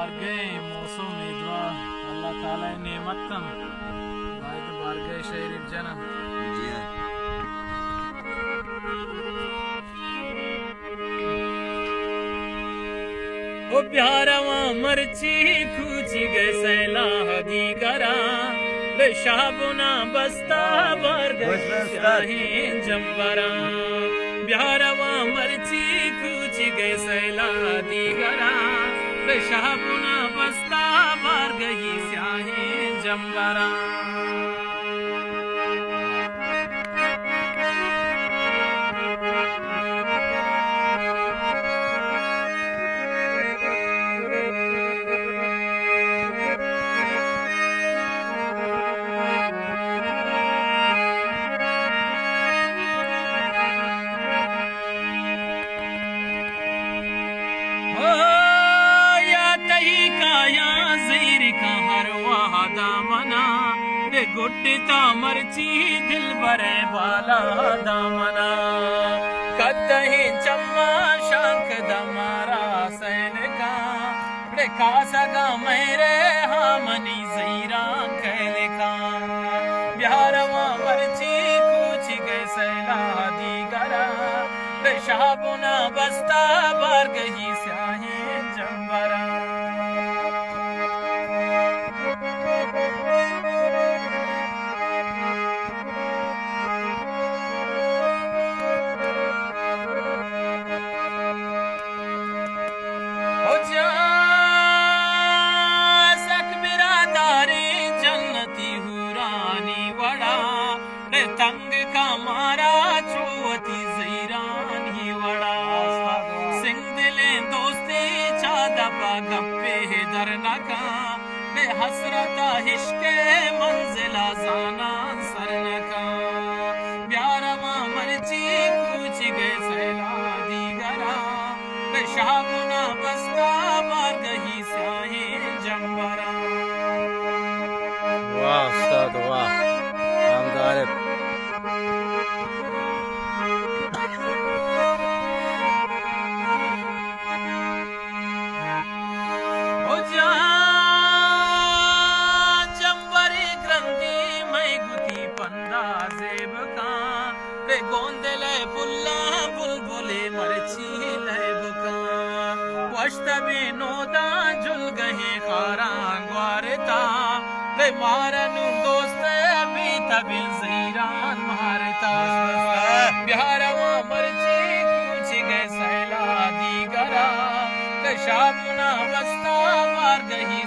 बारगह मौसम इदवा अल्लाह ताला नेमत कम वाहिद बारगह शरीफ जन्म जी हाँ। ओ प्यारवा मरची खूची गए सैला दी करा ले शाबुना बस्ता बारगह शाहीन जंबरा प्यारवा मरची खूची गए सैला दी करा ले शाबुना बस्ता बारगह शाहीन जंबरा दामना रे गुड्डता मरची दिल बरे बाला दामना कतही चम्मा शंख दमारा सैन का रे कासगा मेरे हामनी जीरा कैल का प्यारवा मरची कुछ गए सैला दी गरा रे शाबुना बस्ता बार गही स्याही जंबरा तंग का मारा चुवती जीरान ही वड़ा सिंह दिले दोस्ती चादा पा गप्पे दरना का बे हसरता हिश्के मंजिला जाना सरना का प्यारवा मरची कुछ गए सैला दी गरा बे शाबुना बस्ता बार गही स्याही जंबरा। वाह उस्ताद वाह आमदार जंबरी ग्रंथी मैं गुती पंदा जेब का रे गोंदले बुल्ला बुलबुले मरची लेब का वश्तबे नोदा जुल गहे खारा ग्वारता रे मारनु दोस्त अभी तबिल जीरान मारता प्यारवा मरची कुछ गए सैला दी गरा रे शाबुना बस्ता बार गही